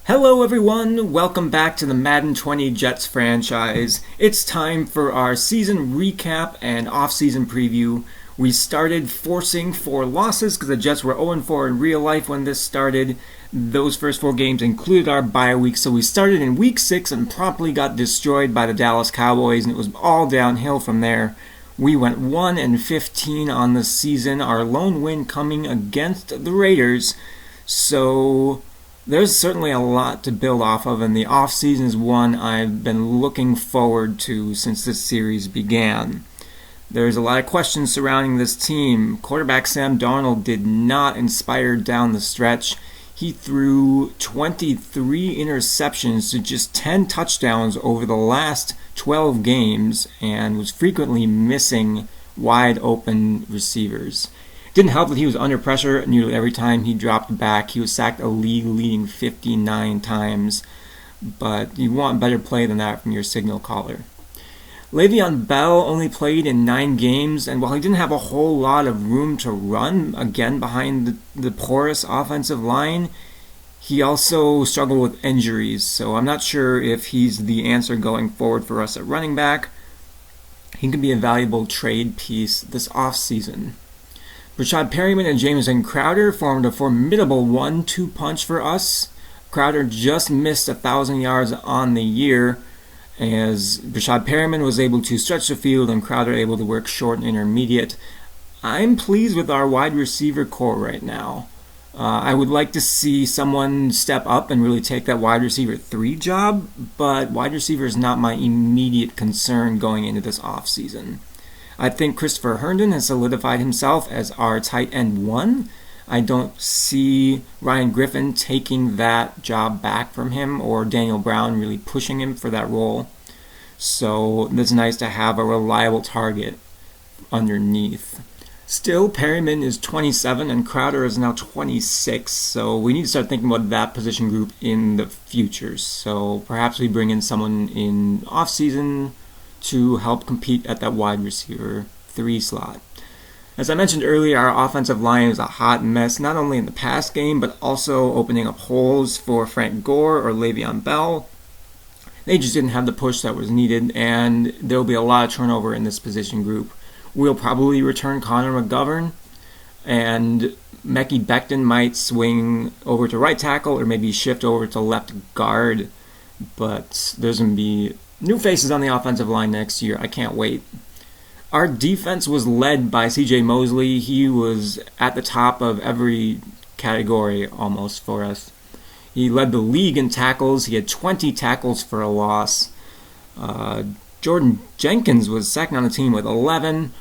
Hello everyone, welcome back to the Madden 20 Jets franchise. It's time for our season recap and off-season preview. We started forcing 4 losses because the Jets were 0-4 in real life when this started. Those first 4 games included our bye week, so we started in week 6 and promptly got destroyed by the Dallas Cowboys, and it was all downhill from there. We went 1-15 on the season, our lone win coming against the Raiders. So there's certainly a lot to build off of, and the offseason is one I've been looking forward to since this series began. There's a lot of questions surrounding this team. Quarterback Sam Darnold did not inspire down the stretch. He threw 23 interceptions to just 10 touchdowns over the last 12 games and was frequently missing wide open receivers. Didn't help that he was under pressure nearly every time he dropped back. He was sacked a league-leading 59 times, but you want better play than that from your signal caller. Le'Veon Bell only played in 9 games, and while he didn't have a whole lot of room to run, again behind the porous offensive line, he also struggled with injuries, so I'm not sure if he's the answer going forward for us at running back. He could be a valuable trade piece this offseason. Rashad Perryman and Jamison Crowder formed a formidable 1-2 punch for us. Crowder just missed 1,000 yards on the year, as Rashad Perryman was able to stretch the field and Crowder able to work short and intermediate. I'm pleased with our wide receiver core right now. I would like to see someone step up and really take that wide receiver 3 job, but wide receiver is not my immediate concern going into this offseason. I think Christopher Herndon has solidified himself as our tight end 1. I don't see Ryan Griffin taking that job back from him or Daniel Brown really pushing him for that role. So it's nice to have a reliable target underneath. Still, Perryman is 27 and Crowder is now 26, so we need to start thinking about that position group in the future. So perhaps we bring in someone in off-season to help compete at that wide receiver 3 slot. As I mentioned earlier, our offensive line is a hot mess, not only in the pass game, but also opening up holes for Frank Gore or Le'Veon Bell. They just didn't have the push that was needed, and there will be a lot of turnover in this position group. We'll probably return Connor McGovern, and Mekhi Becton might swing over to right tackle or maybe shift over to left guard, but there's going to be new faces on the offensive line next year. I can't wait. Our defense was led by C.J. Mosley. He was at the top of every category almost for us. He led the league in tackles. He had 20 tackles for a loss. Jordan Jenkins was second on the team with 11.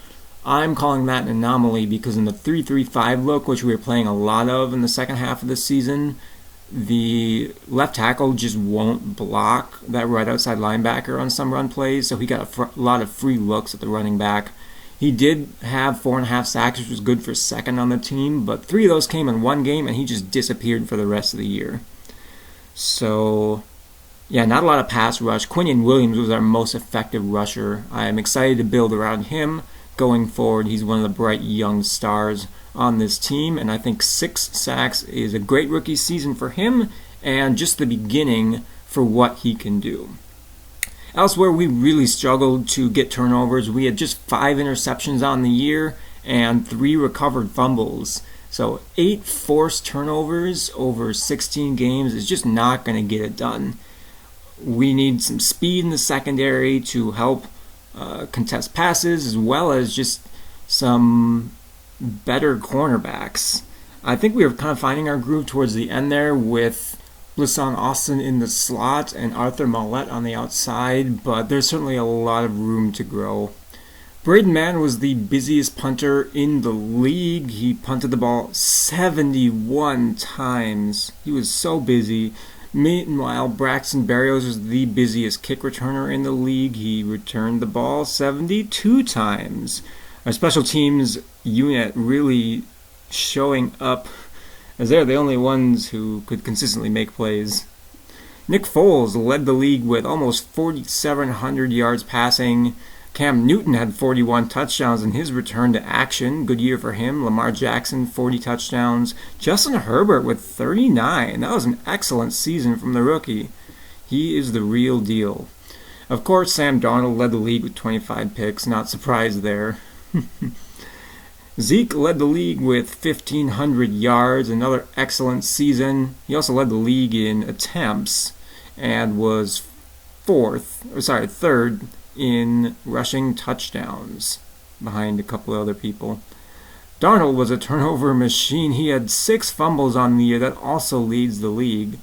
I'm calling that an anomaly because in the 3-3-5 look, which we were playing a lot of in the second half of the season, the left tackle just won't block that right outside linebacker on some run plays, so he got a lot of free looks at the running back. He did have 4.5 sacks, which was good for second on the team, but 3 of those came in one game, and he just disappeared for the rest of the year. So, yeah, not a lot of pass rush. Quinnen Williams was our most effective rusher. I am excited to build around him going forward. He's one of the bright young stars on this team, and I think 6 sacks is a great rookie season for him and just the beginning for what he can do. Elsewhere, we really struggled to get turnovers. We had just 5 interceptions on the year and 3 recovered fumbles. So 8 forced turnovers over 16 games is just not going to get it done. We need some speed in the secondary to help contest passes, as well as just some better cornerbacks. I think we were kind of finding our groove towards the end there with Lisson Austin in the slot and Arthur Mollett on the outside, but there's certainly a lot of room to grow. Braden Mann was the busiest punter in the league. He punted the ball 71 times. He was so busy. Meanwhile, Braxton Berrios was the busiest kick returner in the league. He returned the ball 72 times. Our special teams unit really showing up, as they're the only ones who could consistently make plays. Nick Foles led the league with almost 4,700 yards passing, Cam Newton had 41 touchdowns in his return to action. Good year for him. Lamar Jackson, 40 touchdowns. Justin Herbert with 39. That was an excellent season from the rookie. He is the real deal. Of course, Sam Darnold led the league with 25 picks. Not surprised there. Zeke led the league with 1,500 yards. Another excellent season. He also led the league in attempts and was third in rushing touchdowns behind a couple of other people. Darnold was a turnover machine. He had 6 fumbles on the year. That also leads the league.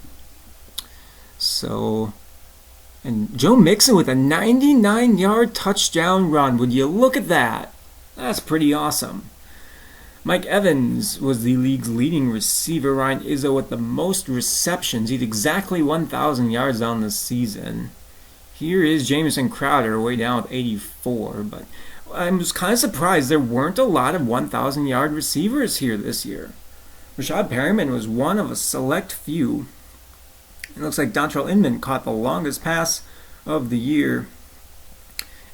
And Joe Mixon with a 99-yard touchdown run. Would you look at that? That's pretty awesome. Mike Evans was the league's leading receiver. Ryan Izzo with the most receptions. He had exactly 1,000 yards on the season. Here is Jamison Crowder way down with 84, but I was kind of surprised there weren't a lot of 1,000-yard receivers here this year. Rashad Perriman was one of a select few. It looks like Dontrell Inman caught the longest pass of the year.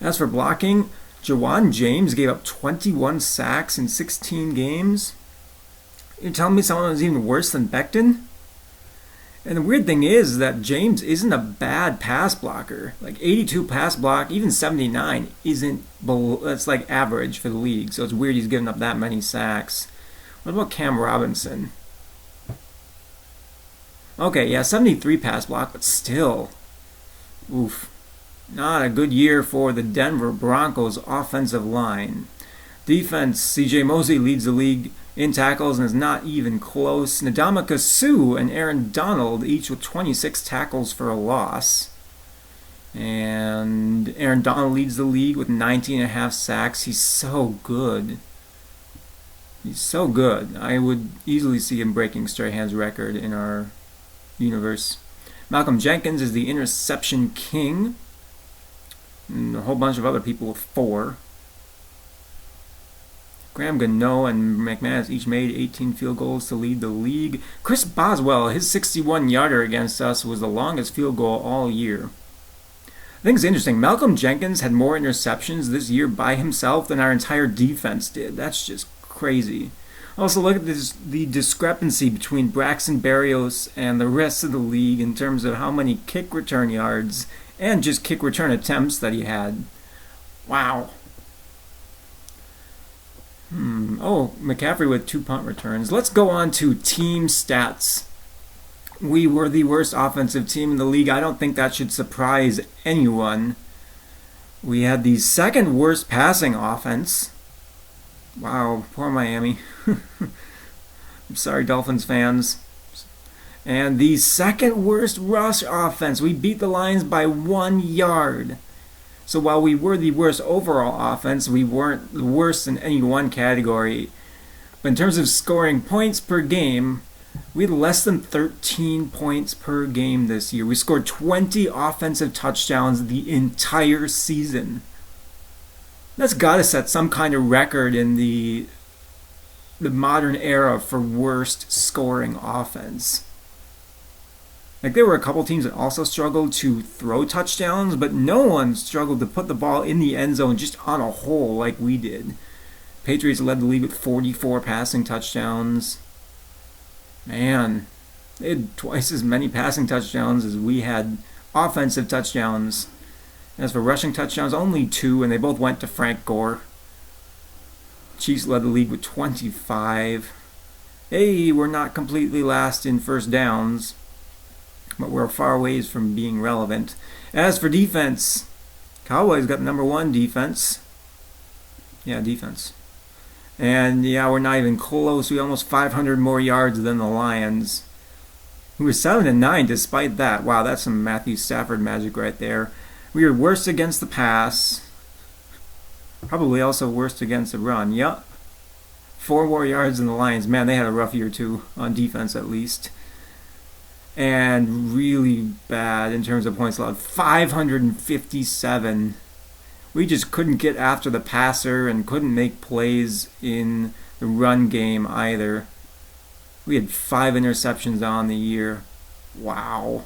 As for blocking, Jawan James gave up 21 sacks in 16 games. You're telling me someone was even worse than Becton? And the weird thing is that James isn't a bad pass blocker. Like 82 pass block, even 79 isn't that's like average for the league. So it's weird he's giving up that many sacks. What about Cam Robinson? Okay, yeah, 73 pass block, but still. Oof. Not a good year for the Denver Broncos offensive line. Defense, C.J. Mosley leads the league in tackles and is not even close. Ndamukong Suh and Aaron Donald each with 26 tackles for a loss. And Aaron Donald leads the league with 19.5 sacks. He's so good. He's so good. I would easily see him breaking Strahan's record in our universe. Malcolm Jenkins is the interception king. And a whole bunch of other people with 4. Graham Gano and McManus each made 18 field goals to lead the league. Chris Boswell, his 61-yarder against us was the longest field goal all year. I think it's interesting. Malcolm Jenkins had more interceptions this year by himself than our entire defense did. That's just crazy. Also, look at the discrepancy between Braxton Berrios and the rest of the league in terms of how many kick return yards and just kick return attempts that he had. Wow. Oh, McCaffrey with 2 punt returns. Let's go on to team stats. We were the worst offensive team in the league. I don't think that should surprise anyone. We had the second worst passing offense. Wow, poor Miami. I'm sorry, Dolphins fans. And the second worst rush offense. We beat the Lions by 1 yard. So while we were the worst overall offense, we weren't the worst in any one category. But in terms of scoring points per game, we had less than 13 points per game this year. We scored 20 offensive touchdowns the entire season. That's got to set some kind of record in the modern era for worst scoring offense. Like, there were a couple teams that also struggled to throw touchdowns, but no one struggled to put the ball in the end zone just on a hole like we did. Patriots led the league with 44 passing touchdowns. Man, they had twice as many passing touchdowns as we had offensive touchdowns. As for rushing touchdowns, only 2, and they both went to Frank Gore. Chiefs led the league with 25. Hey, we're not completely last in first downs, but we're far ways from being relevant. As for defense, Cowboys got number 1 defense. Yeah, defense. And yeah, we're not even close. We almost 500 more yards than the Lions. We were 7-9 despite that. Wow, that's some Matthew Stafford magic right there. We were worst against the pass. Probably also worst against the run. Yep. 4 more yards than the Lions. Man, they had a rough year too, on defense at least. And really bad in terms of points allowed. 557. We just couldn't get after the passer and couldn't make plays in the run game either. We had 5 interceptions on the year. Wow.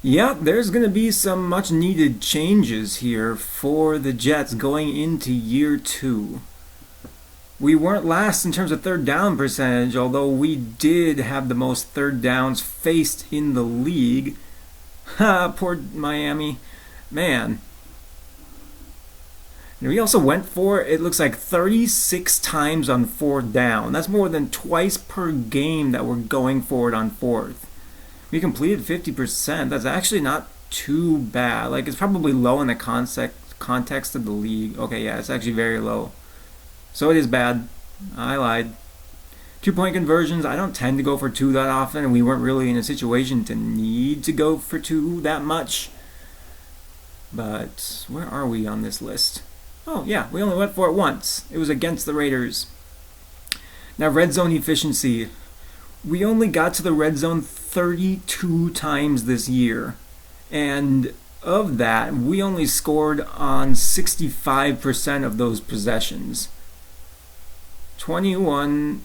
Yeah, there's going to be some much needed changes here for the Jets going into year 2. We weren't last in terms of third down percentage, although we did have the most third downs faced in the league. Ha, poor Miami. Man. And we also went for, it looks like 36 times on fourth down. That's more than twice per game that we're going for it on fourth. We completed 50%. That's actually not too bad. Like, it's probably low in the context of the league. Okay, yeah, it's actually very low. So it is bad. I lied. 2-point conversions, I don't tend to go for 2 that often, and we weren't really in a situation to need to go for 2 that much. But where are we on this list? Oh, yeah, we only went for it once. It was against the Raiders. Now, red zone efficiency. We only got to the red zone 32 times this year. And of that, we only scored on 65% of those possessions. 21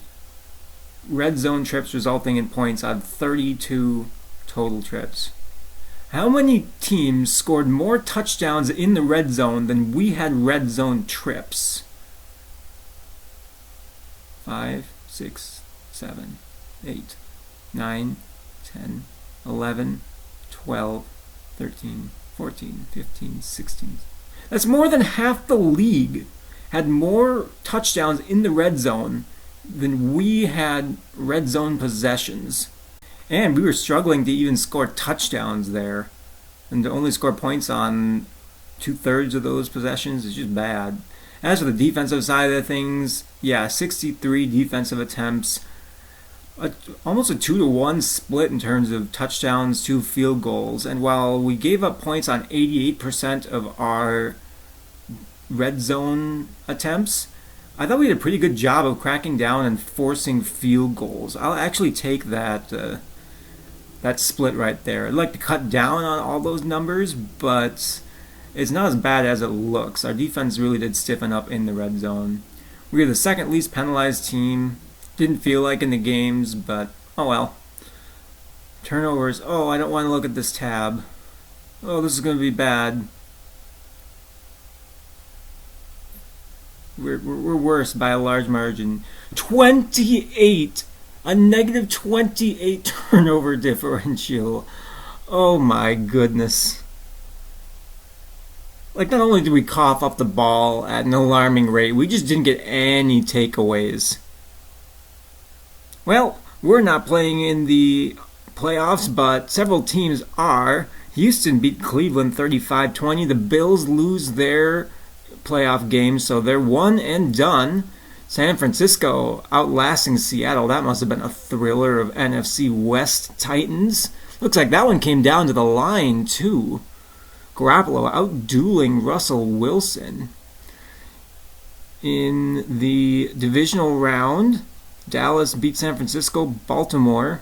red zone trips resulting in points out of 32 total trips. How many teams scored more touchdowns in the red zone than we had red zone trips? 5, 6, 7, 8, 9, 10, 11, 12, 13, 14, 15, 16. That's more than half the league had more touchdowns in the red zone than we had red zone possessions. And we were struggling to even score touchdowns there. And to only score points on 2/3 of those possessions is just bad. As for the defensive side of things, yeah, 63 defensive attempts. Almost a 2-to-1 split in terms of touchdowns to field goals. And while we gave up points on 88% of our red zone attempts, I thought we did a pretty good job of cracking down and forcing field goals. I'll actually take that split right there. I'd like to cut down on all those numbers, but it's not as bad as it looks. Our defense really did stiffen up in the red zone. We were the second least penalized team. Didn't feel like in the games, but oh well. Turnovers. Oh, I don't want to look at this tab. Oh, this is going to be bad. We're worse by a large margin. 28! A negative 28 turnover differential. Oh my goodness. Like, not only did we cough up the ball at an alarming rate, we just didn't get any takeaways. Well, we're not playing in the playoffs, but several teams are. Houston beat Cleveland 35-20. The Bills lose their playoff game, so they're one and done. San Francisco outlasting Seattle. That must have been a thriller of NFC West Titans. Looks like that one came down to the line, too. Garoppolo outdueling Russell Wilson. In the divisional round, Dallas beat San Francisco. Baltimore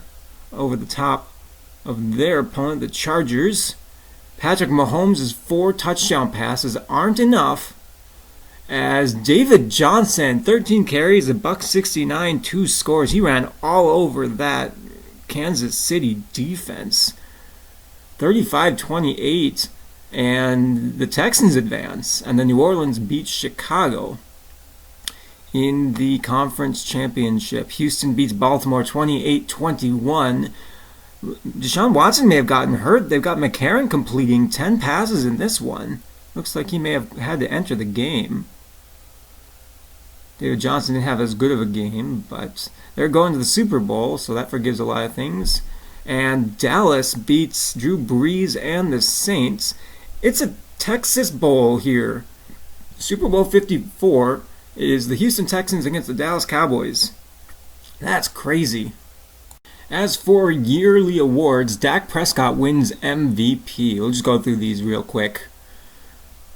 over the top of their opponent, the Chargers. Patrick Mahomes' 4 touchdown passes aren't enough, as David Johnson, 13 carries, $169, 2 scores. He ran all over that Kansas City defense. 35-28, and the Texans advance, and the New Orleans beats Chicago. In the conference championship, Houston beats Baltimore 28-21. Deshaun Watson may have gotten hurt. They've got McCarron completing 10 passes in this one. Looks like he may have had to enter the game. David Johnson didn't have as good of a game, but they're going to the Super Bowl, so that forgives a lot of things. And Dallas beats Drew Brees and the Saints. It's a Texas Bowl here. Super Bowl 54 is the Houston Texans against the Dallas Cowboys. That's crazy. As for yearly awards, Dak Prescott wins MVP. We'll just go through these real quick.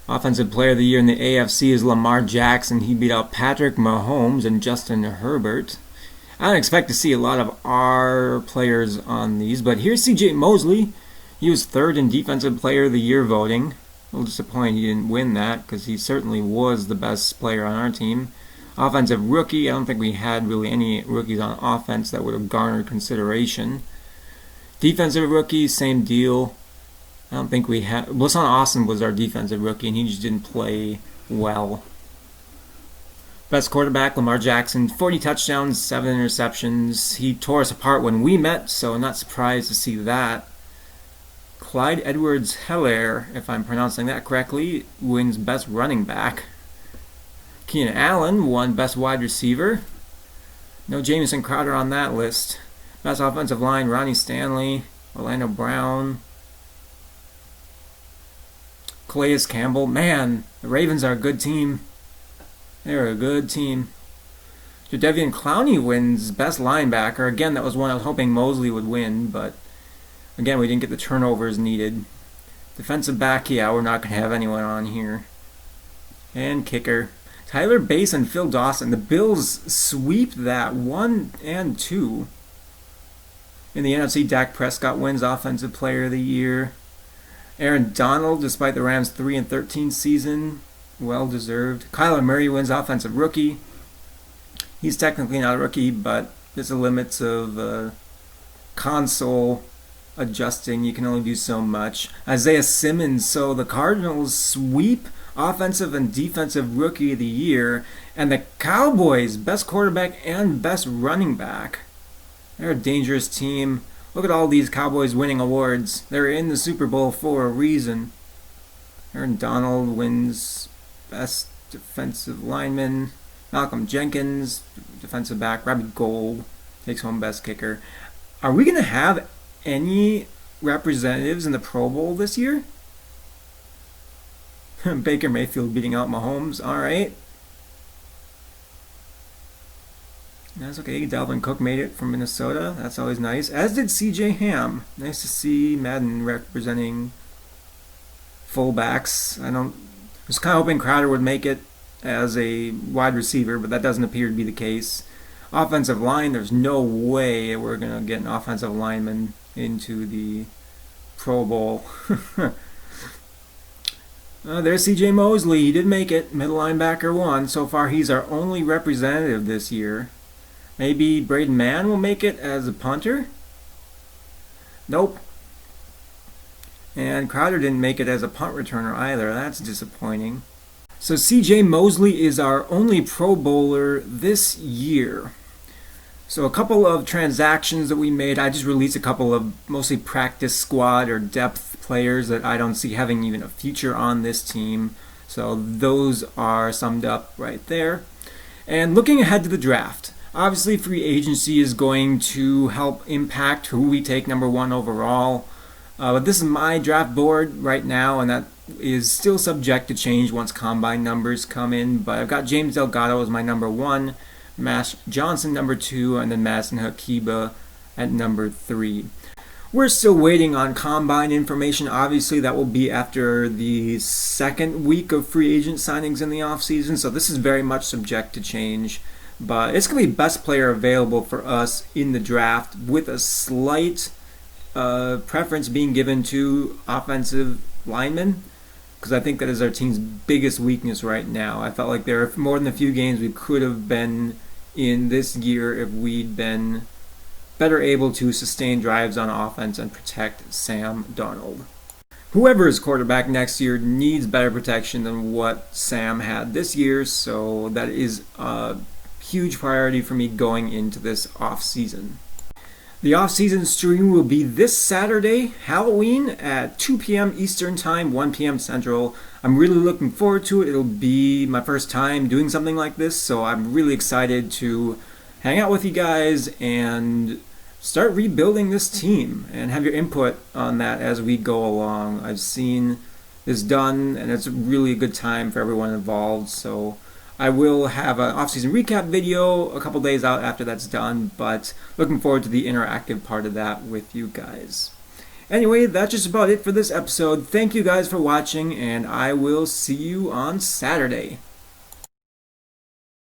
Offensive Player of the Year in the AFC is Lamar Jackson. He beat out Patrick Mahomes and Justin Herbert. I don't expect to see a lot of our players on these, but here's C.J. Mosley. He was 3rd in Defensive Player of the Year voting. A little disappointed he didn't win that, because he certainly was the best player on our team. Offensive Rookie, I don't think we had really any rookies on offense that would have garnered consideration. Defensive Rookie, same deal. I don't think we had. Blasson Austin was our defensive rookie, and he just didn't play well. Best quarterback, Lamar Jackson, 40 touchdowns, 7 interceptions. He tore us apart when we met, so I'm not surprised to see that. Clyde Edwards-Helaire, if I'm pronouncing that correctly, wins Best Running Back. Keenan Allen won Best Wide Receiver. No Jamison Crowder on that list. Best Offensive Line, Ronnie Stanley, Orlando Brown. Calais Campbell. Man, the Ravens are a good team. They're a good team. Jadeveon Clowney wins Best Linebacker. Again, that was one I was hoping Mosley would win, but again, we didn't get the turnovers needed. Defensive back, yeah, we're not going to have anyone on here. And kicker. Tyler Bass and Phil Dawson. The Bills sweep that 1 and 2. In the NFC, Dak Prescott wins Offensive Player of the Year. Aaron Donald, despite the Rams' 3-13 season, well deserved. Kyler Murray wins Offensive Rookie. He's technically not a rookie, but there's the limits of console adjusting. You can only do so much. Isaiah Simmons. So the Cardinals sweep Offensive and Defensive Rookie of the Year, and the Cowboys, Best Quarterback and Best Running Back. They're a dangerous team. Look at all these Cowboys winning awards. They're in the Super Bowl for a reason. Aaron Donald wins Best Defensive Lineman. Malcolm Jenkins, defensive back. Robbie Gould takes home Best Kicker. Are we going to have any representatives in the Pro Bowl this year? Baker Mayfield beating out Mahomes. All right. That's okay. Dalvin Cook made it from Minnesota. That's always nice. As did C.J. Ham. Nice to see Madden representing fullbacks. I was kind of hoping Crowder would make it as a wide receiver, but that doesn't appear to be the case. Offensive line, there's no way we're going to get an offensive lineman into the Pro Bowl. There's C.J. Mosley. He did make it. Middle linebacker 1. So far, he's our only representative this year. Maybe Braden Mann will make it as a punter? Nope. And Crowder didn't make it as a punt returner either. That's disappointing. So C.J. Mosley is our only Pro Bowler this year. So a couple of transactions that we made. I just released a couple of mostly practice squad or depth players that I don't see having even a future on this team. So those are summed up right there. And looking ahead to the draft. Obviously, free agency is going to help impact who we take number 1 overall. But this is my draft board right now, and that is still subject to change once combine numbers come in. But I've got James Delgado as my number 1, Mash Johnson number 2, and then Madison Hakiba at number 3. We're still waiting on combine information. Obviously, that will be after the second week of free agent signings in the offseason, so this is very much subject to change. But it's going to be best player available for us in the draft, with a slight preference being given to offensive linemen, because I think that is our team's biggest weakness right now. I felt like there are more than a few games we could have been in this year if we'd been better able to sustain drives on offense and protect Sam Darnold. Whoever is quarterback next year needs better protection than what Sam had this year, so that is a huge priority for me going into this off-season. The off-season stream will be this Saturday, Halloween, at 2 p.m. Eastern Time, 1 p.m. Central. I'm really looking forward to it. It'll be my first time doing something like this, so I'm really excited to hang out with you guys and start rebuilding this team and have your input on that as we go along. I've seen this done, and it's really a good time for everyone involved, so I will have an off-season recap video a couple days out after that's done, but looking forward to the interactive part of that with you guys. Anyway, that's just about it for this episode. Thank you guys for watching, and I will see you on Saturday.